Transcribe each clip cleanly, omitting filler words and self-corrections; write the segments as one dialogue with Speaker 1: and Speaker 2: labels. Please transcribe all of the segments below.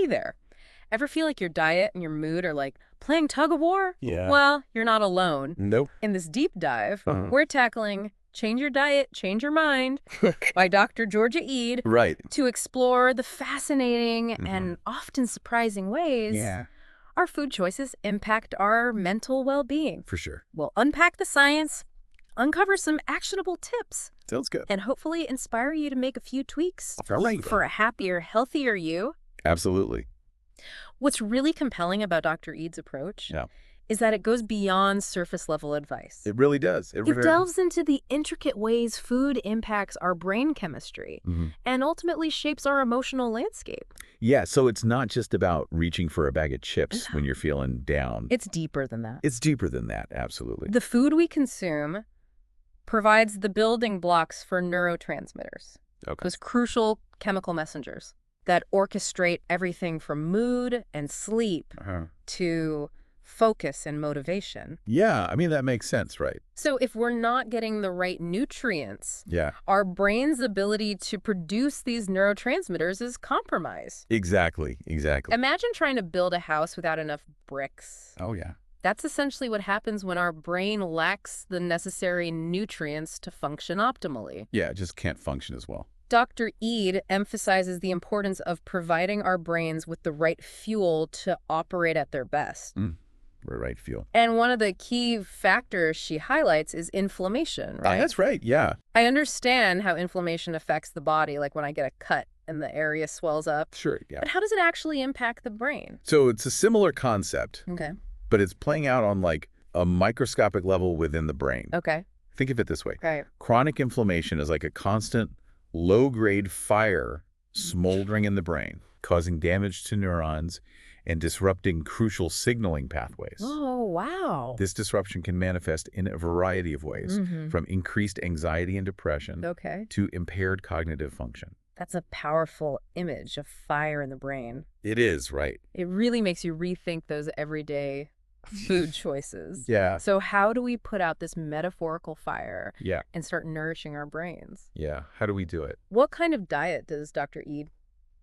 Speaker 1: Hey there. Ever feel like your diet and your mood are like playing tug of war?
Speaker 2: Yeah.
Speaker 1: Well, you're not alone.
Speaker 2: Nope.
Speaker 1: In this deep dive,
Speaker 2: Uh-huh.
Speaker 1: we're tackling Change Your Diet, Change Your Mind by Dr. Georgia Eid
Speaker 2: Right.
Speaker 1: to explore the fascinating and often surprising ways
Speaker 2: Yeah,
Speaker 1: our food choices impact our mental well-being.
Speaker 2: for sure.
Speaker 1: We'll unpack the science, uncover some actionable tips,
Speaker 2: Sounds good.
Speaker 1: and hopefully inspire you to make a few tweaks
Speaker 2: All right.
Speaker 1: for a happier, healthier you.
Speaker 2: Absolutely.
Speaker 1: What's really compelling about Dr. Ead's approach
Speaker 2: Yeah.
Speaker 1: is that it goes beyond surface-level advice.
Speaker 2: It really does.
Speaker 1: It delves into the intricate ways food impacts our brain chemistry and ultimately shapes our emotional landscape.
Speaker 2: Yeah, so it's not just about reaching for a bag of chips when you're feeling down.
Speaker 1: It's deeper than that.
Speaker 2: It's deeper than that, absolutely.
Speaker 1: The food we consume provides the building blocks for neurotransmitters,
Speaker 2: Okay.
Speaker 1: those crucial chemical messengers that orchestrate everything from mood and sleep to focus and motivation.
Speaker 2: Yeah, I mean, that makes sense, right?
Speaker 1: So if we're not getting the right nutrients,
Speaker 2: Yeah,
Speaker 1: our brain's ability to produce these neurotransmitters is compromised.
Speaker 2: exactly.
Speaker 1: Imagine trying to build a house without enough bricks.
Speaker 2: Oh, yeah.
Speaker 1: That's essentially what happens when our brain lacks the necessary nutrients to function optimally.
Speaker 2: Yeah, it just can't function as well.
Speaker 1: Dr. Ead emphasizes the importance of providing our brains with the right fuel to operate at their best.
Speaker 2: Right fuel.
Speaker 1: And one of the key factors she highlights is inflammation, right?
Speaker 2: That's right, yeah.
Speaker 1: I understand how inflammation affects the body, like when I get a cut and the area swells up.
Speaker 2: Sure, yeah.
Speaker 1: But how does it actually impact the brain?
Speaker 2: So it's a similar concept,
Speaker 1: Okay.
Speaker 2: but it's playing out on like a microscopic level within the brain.
Speaker 1: Okay.
Speaker 2: Think of it this way.
Speaker 1: Right.
Speaker 2: Chronic inflammation is like a constant low-grade fire smoldering in the brain, causing damage to neurons and disrupting crucial signaling pathways.
Speaker 1: Oh, wow.
Speaker 2: This disruption can manifest in a variety of ways, from increased anxiety and depression
Speaker 1: Okay.
Speaker 2: to impaired cognitive function.
Speaker 1: That's a powerful image of fire in the brain.
Speaker 2: It is, right?
Speaker 1: It really makes you rethink those everyday food choices.
Speaker 2: Yeah.
Speaker 1: So how do we put out this metaphorical fire
Speaker 2: Yeah.
Speaker 1: and start nourishing our brains?
Speaker 2: Yeah. How do we do it?
Speaker 1: What kind of diet does Dr. Ead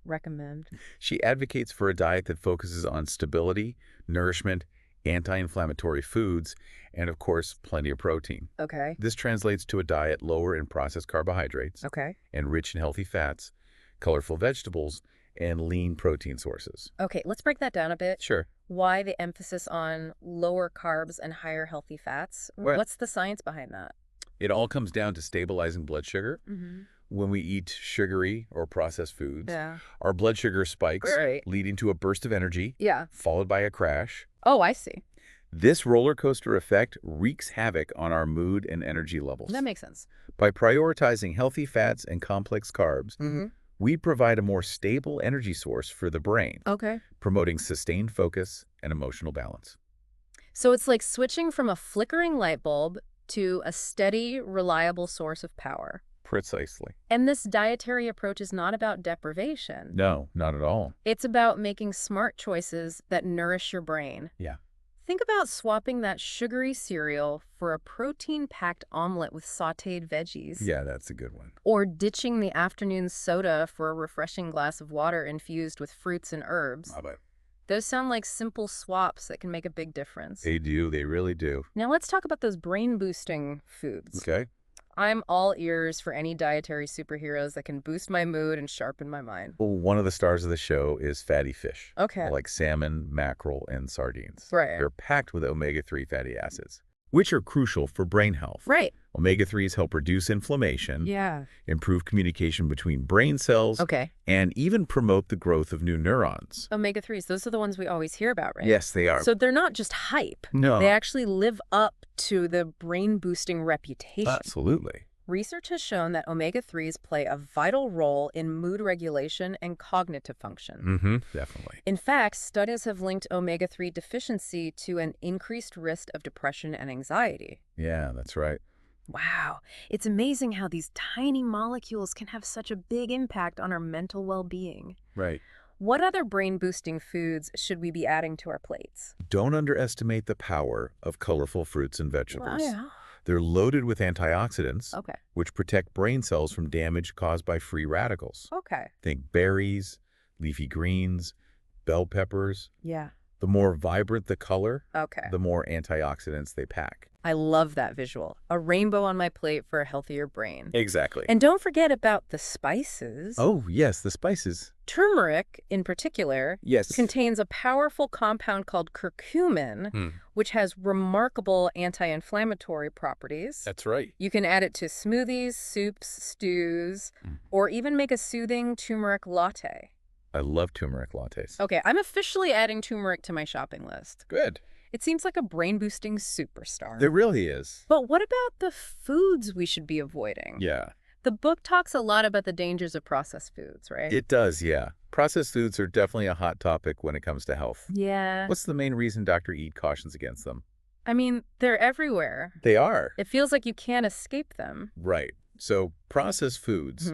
Speaker 1: recommend?
Speaker 2: She advocates for a diet that focuses on stability, nourishment, anti-inflammatory foods, and of course, plenty of protein.
Speaker 1: Okay.
Speaker 2: This translates to a diet lower in processed carbohydrates
Speaker 1: Okay.
Speaker 2: and rich in healthy fats, colorful vegetables, and lean protein sources.
Speaker 1: Okay, let's break that down a bit.
Speaker 2: Sure.
Speaker 1: Why the emphasis on lower carbs and higher healthy fats?
Speaker 2: Well-
Speaker 1: What's the science behind that?
Speaker 2: It all comes down to stabilizing blood sugar.
Speaker 1: Mm-hmm.
Speaker 2: When we eat sugary or processed foods,
Speaker 1: Yeah.
Speaker 2: our blood sugar spikes,
Speaker 1: Right.
Speaker 2: leading to a burst of energy,
Speaker 1: Yeah.
Speaker 2: followed by a crash.
Speaker 1: Oh, I see.
Speaker 2: This roller coaster effect wreaks havoc on our mood and energy levels.
Speaker 1: That makes sense.
Speaker 2: By prioritizing healthy fats and complex carbs,
Speaker 1: Mm-hmm.
Speaker 2: we provide a more stable energy source for the brain,
Speaker 1: Okay.
Speaker 2: promoting sustained focus and emotional balance.
Speaker 1: So it's like switching from a flickering light bulb to a steady, reliable source of power.
Speaker 2: Precisely.
Speaker 1: And this dietary approach is not about deprivation.
Speaker 2: No, not at all.
Speaker 1: It's about making smart choices that nourish your brain.
Speaker 2: Yeah.
Speaker 1: Think about swapping that sugary cereal for a protein-packed omelet with sautéed veggies.
Speaker 2: Yeah, that's a good one.
Speaker 1: Or ditching the afternoon soda for a refreshing glass of water infused with fruits and herbs.
Speaker 2: How about?
Speaker 1: Those sound like simple swaps that can make a big difference.
Speaker 2: They do. They really do.
Speaker 1: Now let's talk about those brain-boosting foods.
Speaker 2: Okay.
Speaker 1: I'm all ears for any dietary superheroes that can boost my mood and sharpen my mind.
Speaker 2: Well, one of the stars of the show is fatty fish.
Speaker 1: Okay.
Speaker 2: Like salmon, mackerel, and sardines.
Speaker 1: Right.
Speaker 2: They're packed with omega-3 fatty acids, which are crucial for brain health.
Speaker 1: Right.
Speaker 2: Omega-3s help reduce inflammation,
Speaker 1: Yeah.
Speaker 2: improve communication between brain cells,
Speaker 1: Okay.
Speaker 2: and even promote the growth of new neurons.
Speaker 1: Omega-3s, those are the ones we always hear about, right?
Speaker 2: Yes, they are.
Speaker 1: So they're not just hype.
Speaker 2: No.
Speaker 1: They actually live up to the brain-boosting reputation.
Speaker 2: Absolutely.
Speaker 1: Research has shown that omega-3s play a vital role in mood regulation and cognitive function.
Speaker 2: Definitely.
Speaker 1: In fact, studies have linked omega-3 deficiency to an increased risk of depression and anxiety.
Speaker 2: Yeah, that's right.
Speaker 1: Wow, it's amazing how these tiny molecules can have such a big impact on our mental well-being.
Speaker 2: Right.
Speaker 1: What other brain-boosting foods should we be adding to our plates?
Speaker 2: Don't underestimate the power of colorful fruits and vegetables.
Speaker 1: Yeah.
Speaker 2: They're loaded with antioxidants,
Speaker 1: Okay.
Speaker 2: which protect brain cells from damage caused by free radicals.
Speaker 1: Okay.
Speaker 2: Think berries, leafy greens, bell peppers,
Speaker 1: Yeah.
Speaker 2: the more vibrant the color,
Speaker 1: Okay.
Speaker 2: the more antioxidants they pack.
Speaker 1: I love that visual. A rainbow on my plate for a healthier brain.
Speaker 2: Exactly.
Speaker 1: And don't forget about the spices.
Speaker 2: Oh, yes, the spices.
Speaker 1: Turmeric, in particular,
Speaker 2: Yes.
Speaker 1: contains a powerful compound called curcumin, which has remarkable anti-inflammatory properties.
Speaker 2: That's right.
Speaker 1: You can add it to smoothies, soups, stews, or even make a soothing turmeric latte.
Speaker 2: I love turmeric lattes.
Speaker 1: Okay, I'm officially adding turmeric to my shopping list.
Speaker 2: Good.
Speaker 1: It seems like a brain-boosting superstar.
Speaker 2: There really is.
Speaker 1: But what about the foods we should be avoiding?
Speaker 2: Yeah.
Speaker 1: The book talks a lot about the dangers of processed foods, right?
Speaker 2: It does, yeah. Processed foods are definitely a hot topic when it comes to health.
Speaker 1: Yeah.
Speaker 2: What's the main reason Dr. Eid cautions against them?
Speaker 1: I mean, they're everywhere.
Speaker 2: They are.
Speaker 1: It feels like you can't escape them.
Speaker 2: Right. So processed foods,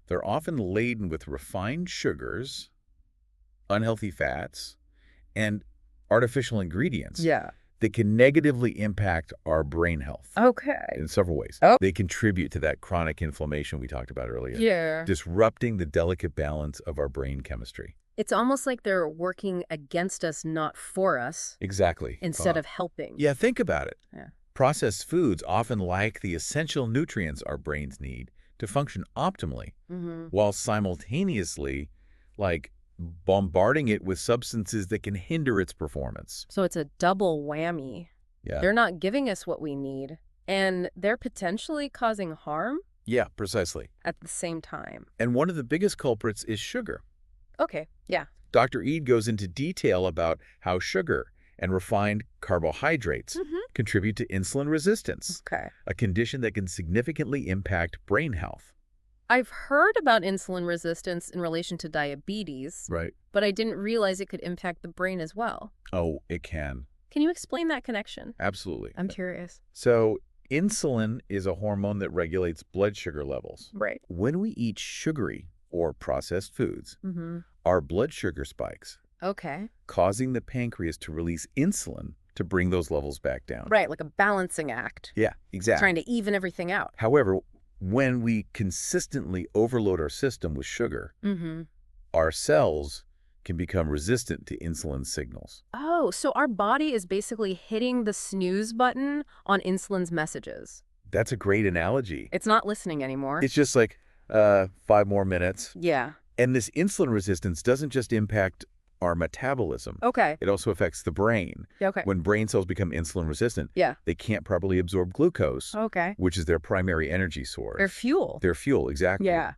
Speaker 2: they're often laden with refined sugars, unhealthy fats, and artificial ingredients
Speaker 1: Yeah.
Speaker 2: that can negatively impact our brain health
Speaker 1: Okay.
Speaker 2: in several ways.
Speaker 1: Oh.
Speaker 2: They contribute to that chronic inflammation we talked about earlier,
Speaker 1: Yeah.
Speaker 2: disrupting the delicate balance of our brain chemistry.
Speaker 1: It's almost like they're working against us, not for us,
Speaker 2: Exactly.
Speaker 1: instead of helping.
Speaker 2: Yeah, think about it.
Speaker 1: Yeah.
Speaker 2: Processed foods often lack the essential nutrients our brains need to function optimally, while simultaneously, bombarding it with substances that can hinder its performance.
Speaker 1: So it's a double whammy.
Speaker 2: Yeah.
Speaker 1: They're not giving us what we need, and they're potentially causing harm
Speaker 2: Yeah, precisely.
Speaker 1: at the same time.
Speaker 2: And one of the biggest culprits is sugar.
Speaker 1: Okay, yeah.
Speaker 2: Dr. Eid goes into detail about how sugar and refined carbohydrates contribute to insulin resistance,
Speaker 1: Okay.
Speaker 2: a condition that can significantly impact brain health.
Speaker 1: I've heard about insulin resistance in relation to diabetes,
Speaker 2: Right.
Speaker 1: but I didn't realize it could impact the brain as well.
Speaker 2: Oh, it can.
Speaker 1: Can you explain that connection?
Speaker 2: Absolutely.
Speaker 1: I'm curious.
Speaker 2: So insulin is a hormone that regulates blood sugar levels.
Speaker 1: Right.
Speaker 2: When we eat sugary or processed foods,
Speaker 1: Mm-hmm.
Speaker 2: our blood sugar spikes,
Speaker 1: Okay.
Speaker 2: causing the pancreas to release insulin to bring those levels back down.
Speaker 1: Right, like a balancing act.
Speaker 2: Yeah, exactly.
Speaker 1: Trying to even everything out.
Speaker 2: However, when we consistently overload our system with sugar, our cells can become resistant to insulin signals.
Speaker 1: Oh, so our body is basically hitting the snooze button on insulin's messages.
Speaker 2: That's a great analogy.
Speaker 1: It's not listening anymore.
Speaker 2: It's just like 5 more minutes.
Speaker 1: Yeah.
Speaker 2: And this insulin resistance doesn't just impact our metabolism.
Speaker 1: Okay.
Speaker 2: It also affects the brain.
Speaker 1: Yeah, okay.
Speaker 2: When brain cells become insulin resistant,
Speaker 1: Yeah.
Speaker 2: they can't properly absorb glucose,
Speaker 1: Okay.
Speaker 2: which is their primary energy source.
Speaker 1: Their fuel.
Speaker 2: Their fuel, exactly.
Speaker 1: Yeah.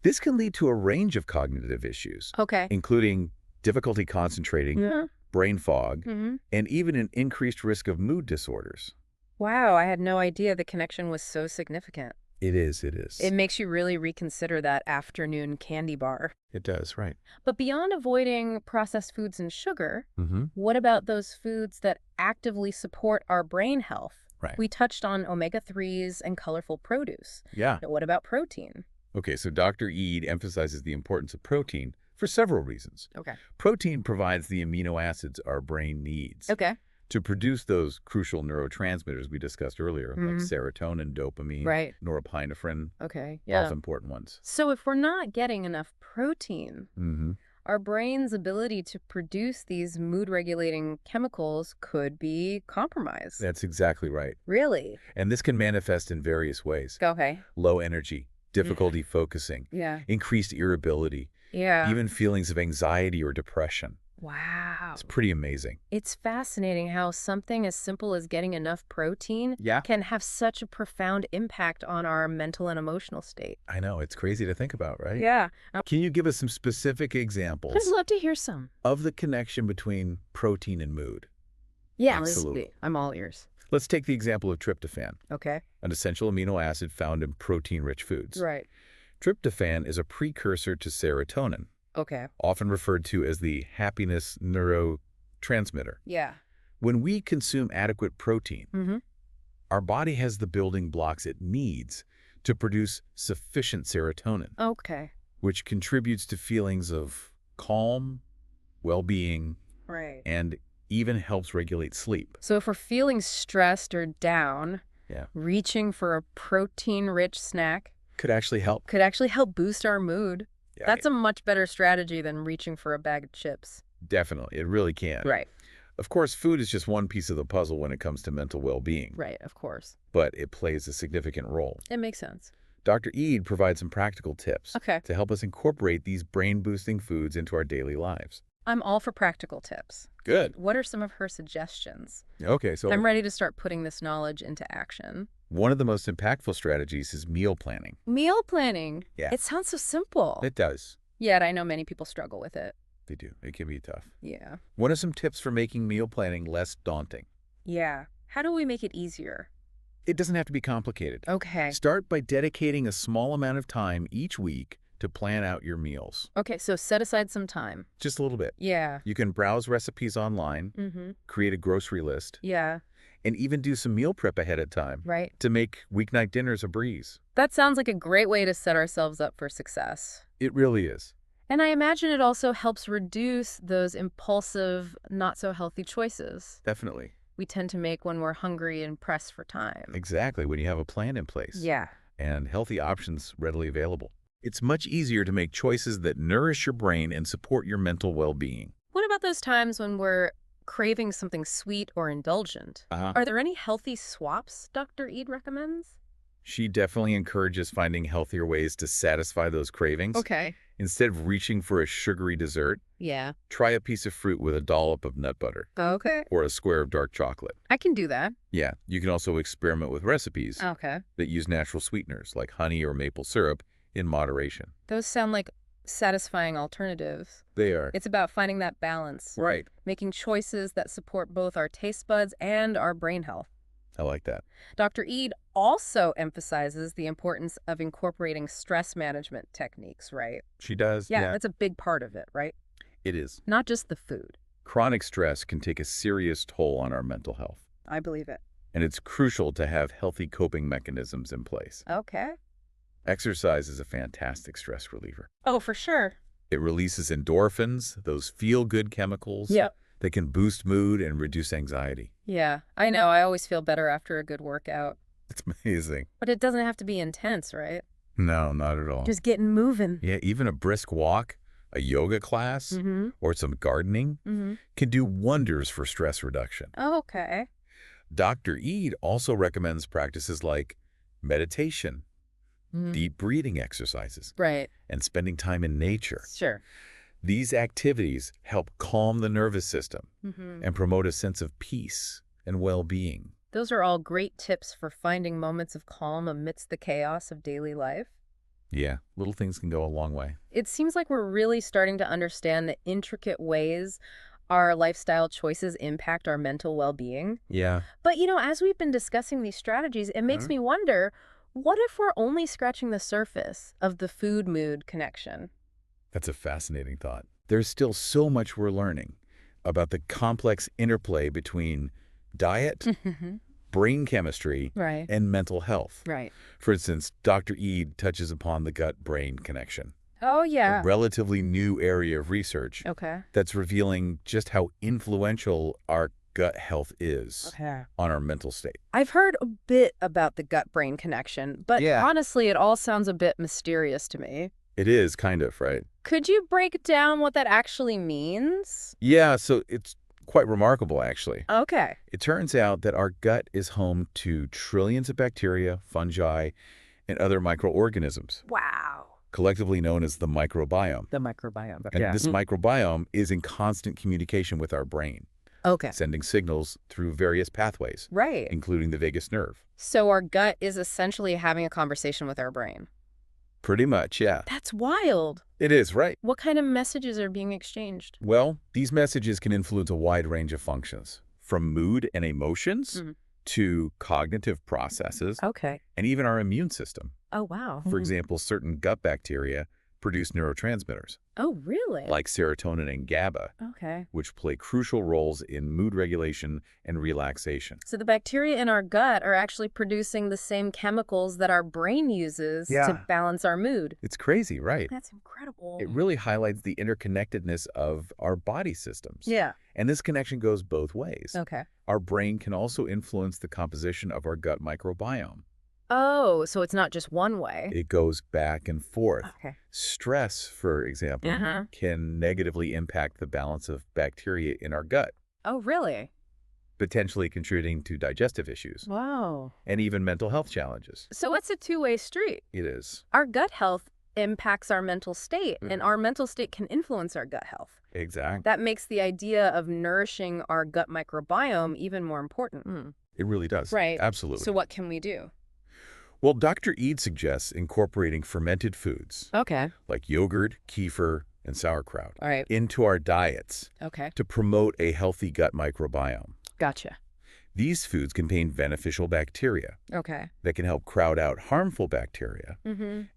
Speaker 2: This can lead to a range of cognitive issues,
Speaker 1: Okay.
Speaker 2: including difficulty concentrating,
Speaker 1: Yeah.
Speaker 2: brain fog,
Speaker 1: Mm-hmm.
Speaker 2: and even an increased risk of mood disorders.
Speaker 1: Wow, I had no idea the connection was so significant.
Speaker 2: It is, it is.
Speaker 1: It makes you really reconsider that afternoon candy bar.
Speaker 2: It does, right.
Speaker 1: But beyond avoiding processed foods and sugar,
Speaker 2: Mm-hmm.
Speaker 1: what about those foods that actively support our brain health?
Speaker 2: Right.
Speaker 1: We touched on omega-3s and colorful produce.
Speaker 2: Yeah.
Speaker 1: But what about protein?
Speaker 2: Okay, so Dr. Eid emphasizes the importance of protein for several reasons.
Speaker 1: Okay.
Speaker 2: Protein provides the amino acids our brain needs
Speaker 1: Okay.
Speaker 2: to produce those crucial neurotransmitters we discussed earlier, like serotonin, dopamine,
Speaker 1: Right.
Speaker 2: norepinephrine,
Speaker 1: Okay.
Speaker 2: all important ones.
Speaker 1: So if we're not getting enough protein,
Speaker 2: Mm-hmm.
Speaker 1: our brain's ability to produce these mood-regulating chemicals could be compromised.
Speaker 2: That's exactly right.
Speaker 1: Really?
Speaker 2: And this can manifest in various ways.
Speaker 1: Okay.
Speaker 2: Low energy, difficulty focusing,
Speaker 1: Yeah.
Speaker 2: increased irritability,
Speaker 1: Yeah.
Speaker 2: even feelings of anxiety or depression.
Speaker 1: Wow.
Speaker 2: It's pretty amazing.
Speaker 1: It's fascinating how something as simple as getting enough protein
Speaker 2: Yeah.
Speaker 1: can have such a profound impact on our mental and emotional state.
Speaker 2: I know, it's crazy to think about, right?
Speaker 1: Yeah.
Speaker 2: Can you give us some specific
Speaker 1: I'd
Speaker 2: examples
Speaker 1: love to hear some.
Speaker 2: of the connection between protein and mood?
Speaker 1: Yeah,
Speaker 2: Absolutely.
Speaker 1: I'm all ears.
Speaker 2: Let's take the example of tryptophan,
Speaker 1: Okay.
Speaker 2: an essential amino acid found in protein-rich foods.
Speaker 1: Right.
Speaker 2: Tryptophan is a precursor to serotonin,
Speaker 1: Okay.
Speaker 2: often referred to as the happiness neurotransmitter.
Speaker 1: Yeah.
Speaker 2: When we consume adequate protein,
Speaker 1: Mm-hmm.
Speaker 2: our body has the building blocks it needs to produce sufficient serotonin,
Speaker 1: Okay.
Speaker 2: which contributes to feelings of calm, well-being,
Speaker 1: Right.
Speaker 2: and even helps regulate sleep.
Speaker 1: So if we're feeling stressed or down,
Speaker 2: Yeah.
Speaker 1: reaching for a protein-rich snack
Speaker 2: Could actually help.
Speaker 1: could actually help boost our mood.
Speaker 2: Yeah,
Speaker 1: That's a much better strategy than reaching for a bag of chips.
Speaker 2: Definitely. It really can.
Speaker 1: Right.
Speaker 2: Of course, food is just one piece of the puzzle when it comes to mental well-being,
Speaker 1: Right, of course.
Speaker 2: but it plays a significant role.
Speaker 1: It makes sense.
Speaker 2: Dr. Eid provides some practical tips
Speaker 1: Okay.
Speaker 2: to help us incorporate these brain-boosting foods into our daily lives.
Speaker 1: I'm all for practical tips.
Speaker 2: Good.
Speaker 1: What are some of her suggestions?
Speaker 2: Okay, so
Speaker 1: I'm ready to start putting this knowledge into action.
Speaker 2: one of the most impactful strategies is meal planning.
Speaker 1: Meal planning.
Speaker 2: Yeah.
Speaker 1: It sounds so simple.
Speaker 2: It does.
Speaker 1: Yet I know many people struggle with it.
Speaker 2: They do. It can be tough.
Speaker 1: Yeah.
Speaker 2: What are some tips for making meal planning less daunting?
Speaker 1: Yeah. How do we make it easier?
Speaker 2: It doesn't have to be complicated.
Speaker 1: Okay.
Speaker 2: Start by dedicating a small amount of time each week to plan out your meals.
Speaker 1: Okay, so set aside some time.
Speaker 2: Just a little bit.
Speaker 1: Yeah.
Speaker 2: You can browse recipes online,
Speaker 1: Mm-hmm.
Speaker 2: create a grocery list,
Speaker 1: Yeah.
Speaker 2: and even do some meal prep ahead of time
Speaker 1: Right.
Speaker 2: to make weeknight dinners a breeze.
Speaker 1: That sounds like a great way to set ourselves up for success.
Speaker 2: It really is.
Speaker 1: And I imagine it also helps reduce those impulsive, not-so-healthy choices
Speaker 2: Definitely.
Speaker 1: we tend to make when we're hungry and pressed for time.
Speaker 2: Exactly, when you have a plan in place.
Speaker 1: Yeah.
Speaker 2: And healthy options readily available. It's much easier to make choices that nourish your brain and support your mental well-being.
Speaker 1: What about those times when we're craving something sweet or indulgent? Are there any healthy swaps Dr. Eid recommends?
Speaker 2: She definitely encourages finding healthier ways to satisfy those cravings.
Speaker 1: Okay.
Speaker 2: Instead of reaching for a sugary dessert,
Speaker 1: Yeah.
Speaker 2: try a piece of fruit with a dollop of nut butter
Speaker 1: Okay.
Speaker 2: or a square of dark chocolate.
Speaker 1: I can do that.
Speaker 2: Yeah, you can also experiment with recipes
Speaker 1: Okay.
Speaker 2: that use natural sweeteners like honey or maple syrup in moderation.
Speaker 1: Those sound like satisfying alternatives.
Speaker 2: They are.
Speaker 1: It's about finding that balance,
Speaker 2: Right.
Speaker 1: making choices that support both our taste buds and our brain health.
Speaker 2: I like that.
Speaker 1: Dr. Eid also emphasizes the importance of incorporating stress management techniques, right?
Speaker 2: She does.
Speaker 1: Yeah, that's a big part of it, right?
Speaker 2: It is.
Speaker 1: Not just the food.
Speaker 2: Chronic stress can take a serious toll on our mental health,
Speaker 1: I believe it.
Speaker 2: and it's crucial to have healthy coping mechanisms in place.
Speaker 1: Okay.
Speaker 2: Exercise is a fantastic stress reliever.
Speaker 1: Oh, for sure.
Speaker 2: It releases endorphins, those feel-good chemicals that can boost mood and reduce anxiety.
Speaker 1: Yeah, I know. I always feel better after a good workout.
Speaker 2: It's amazing.
Speaker 1: But it doesn't have to be intense, right?
Speaker 2: No, not at all.
Speaker 1: Just getting moving.
Speaker 2: Yeah, even a brisk walk, a yoga class, or some gardening can do wonders for stress reduction.
Speaker 1: Okay.
Speaker 2: Dr. Eid also recommends practices like meditation, deep breathing exercises,
Speaker 1: Right.
Speaker 2: and spending time in nature.
Speaker 1: Sure.
Speaker 2: These activities help calm the nervous system and promote a sense of peace and well-being.
Speaker 1: Those are all great tips for finding moments of calm amidst the chaos of daily life.
Speaker 2: Yeah, little things can go a long way.
Speaker 1: It seems like we're really starting to understand the intricate ways our lifestyle choices impact our mental well-being.
Speaker 2: Yeah.
Speaker 1: But, as we've been discussing these strategies, it makes me wonder, what if we're only scratching the surface of the food-mood connection?
Speaker 2: That's a fascinating thought. There's still so much we're learning about the complex interplay between diet, brain chemistry,
Speaker 1: Right.
Speaker 2: and mental health.
Speaker 1: Right.
Speaker 2: For instance, Dr. Eid touches upon the gut-brain connection,
Speaker 1: Oh, yeah.
Speaker 2: a relatively new area of research
Speaker 1: Okay.
Speaker 2: that's revealing just how influential our gut health is
Speaker 1: Okay.
Speaker 2: on our mental state.
Speaker 1: I've heard a bit about the gut-brain connection, but
Speaker 2: Yeah.
Speaker 1: honestly, it all sounds a bit mysterious to me.
Speaker 2: It is, kind of, right?
Speaker 1: Could you break down what that actually means?
Speaker 2: Yeah, so it's quite remarkable, actually.
Speaker 1: Okay.
Speaker 2: It turns out that our gut is home to trillions of bacteria, fungi, and other microorganisms,
Speaker 1: Wow.
Speaker 2: collectively known as the microbiome.
Speaker 1: The microbiome.
Speaker 2: And this microbiome is in constant communication with our brain,
Speaker 1: Okay.
Speaker 2: sending signals through various pathways,
Speaker 1: Right.
Speaker 2: including the vagus nerve.
Speaker 1: So our gut is essentially having a conversation with our brain.
Speaker 2: Pretty much, yeah.
Speaker 1: That's wild.
Speaker 2: It is, right?
Speaker 1: What kind of messages are being exchanged?
Speaker 2: Well, these messages can influence a wide range of functions, from mood and emotions to cognitive processes
Speaker 1: Okay.
Speaker 2: and even our immune system.
Speaker 1: Oh, wow.
Speaker 2: For example, certain gut bacteria produce neurotransmitters
Speaker 1: Oh, really?
Speaker 2: like serotonin and GABA,
Speaker 1: Okay.
Speaker 2: which play crucial roles in mood regulation and relaxation.
Speaker 1: So the bacteria in our gut are actually producing the same chemicals that our brain uses to balance our mood.
Speaker 2: It's crazy, right?
Speaker 1: That's incredible.
Speaker 2: It really highlights the interconnectedness of our body systems.
Speaker 1: Yeah.
Speaker 2: And this connection goes both ways.
Speaker 1: Okay.
Speaker 2: Our brain can also influence the composition of our gut microbiome.
Speaker 1: Oh, so it's not just one way.
Speaker 2: It goes back and forth.
Speaker 1: Okay.
Speaker 2: Stress, for example, can negatively impact the balance of bacteria in our gut,
Speaker 1: Oh, really?
Speaker 2: potentially contributing to digestive issues
Speaker 1: Wow.
Speaker 2: and even mental health challenges.
Speaker 1: So it's a two-way street.
Speaker 2: It is.
Speaker 1: Our gut health impacts our mental state, and our mental state can influence our gut health.
Speaker 2: Exactly.
Speaker 1: That makes the idea of nourishing our gut microbiome even more important.
Speaker 2: It really does.
Speaker 1: Right.
Speaker 2: Absolutely.
Speaker 1: So what can we do?
Speaker 2: Well, Dr. Eid suggests incorporating fermented foods
Speaker 1: Okay.
Speaker 2: like yogurt, kefir, and sauerkraut
Speaker 1: All right.
Speaker 2: into our diets
Speaker 1: Okay.
Speaker 2: to promote a healthy gut microbiome.
Speaker 1: Gotcha.
Speaker 2: These foods contain beneficial bacteria
Speaker 1: Okay.
Speaker 2: that can help crowd out harmful bacteria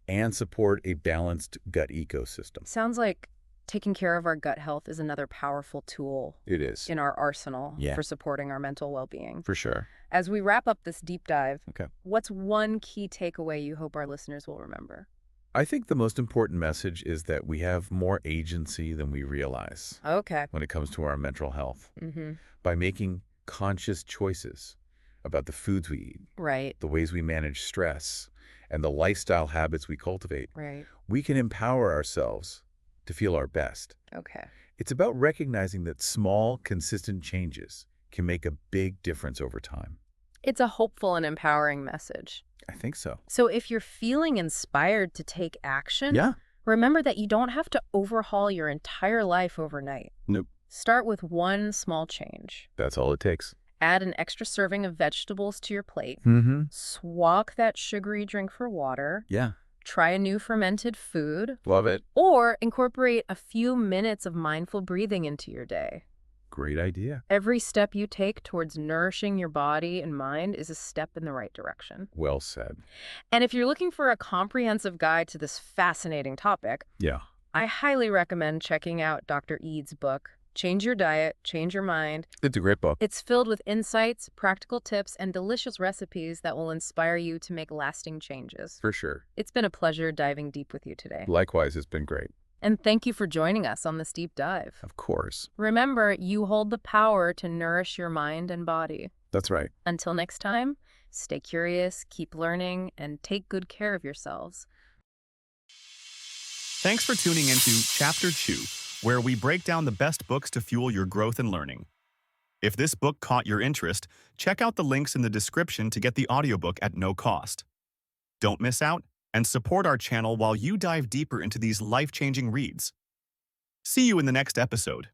Speaker 2: and support a balanced gut ecosystem.
Speaker 1: Sounds like taking care of our gut health is another powerful tool
Speaker 2: It is.
Speaker 1: in our arsenal
Speaker 2: Yeah.
Speaker 1: for supporting our mental well-being.
Speaker 2: For sure.
Speaker 1: As we wrap up this deep dive,
Speaker 2: Okay.
Speaker 1: what's one key takeaway you hope our listeners will remember?
Speaker 2: I think the most important message is that we have more agency than we realize
Speaker 1: Okay.
Speaker 2: when it comes to our mental health.
Speaker 1: Mm-hmm.
Speaker 2: By making conscious choices about the foods we eat,
Speaker 1: Right.
Speaker 2: the ways we manage stress, and the lifestyle habits we cultivate,
Speaker 1: Right.
Speaker 2: we can empower ourselves to feel our best.
Speaker 1: Okay.
Speaker 2: It's about recognizing that small, consistent changes can make a big difference over time.
Speaker 1: It's a hopeful and empowering message.
Speaker 2: I think so.
Speaker 1: So if you're feeling inspired to take action,
Speaker 2: Yeah.
Speaker 1: remember that you don't have to overhaul your entire life overnight.
Speaker 2: Nope.
Speaker 1: Start with one small change.
Speaker 2: That's all it takes.
Speaker 1: Add an extra serving of vegetables to your plate.
Speaker 2: Mm-hmm.
Speaker 1: Swap that sugary drink for water.
Speaker 2: Yeah.
Speaker 1: Try a new fermented food.
Speaker 2: Love it.
Speaker 1: Or incorporate a few minutes of mindful breathing into your day.
Speaker 2: Great idea.
Speaker 1: Every step you take towards nourishing your body and mind is a step in the right direction.
Speaker 2: Well said.
Speaker 1: And if you're looking for a comprehensive guide to this fascinating topic,
Speaker 2: Yeah.
Speaker 1: I highly recommend checking out Dr. Ead's book, Change Your Diet, Change Your Mind.
Speaker 2: It's a great book.
Speaker 1: It's filled with insights, practical tips, and delicious recipes that will inspire you to make lasting changes.
Speaker 2: For sure.
Speaker 1: It's been a pleasure diving deep with you today.
Speaker 2: Likewise, it's been great.
Speaker 1: And thank you for joining us on this deep dive.
Speaker 2: Of course.
Speaker 1: Remember, you hold the power to nourish your mind and body.
Speaker 2: That's right.
Speaker 1: Until next time, stay curious, keep learning, and take good care of yourselves.
Speaker 3: Thanks for tuning into Chapter 2, where we break down the best books to fuel your growth and learning. If this book caught your interest, check out the links in the description to get the audiobook at no cost. Don't miss out and support our channel while you dive deeper into these life-changing reads. See you in the next episode.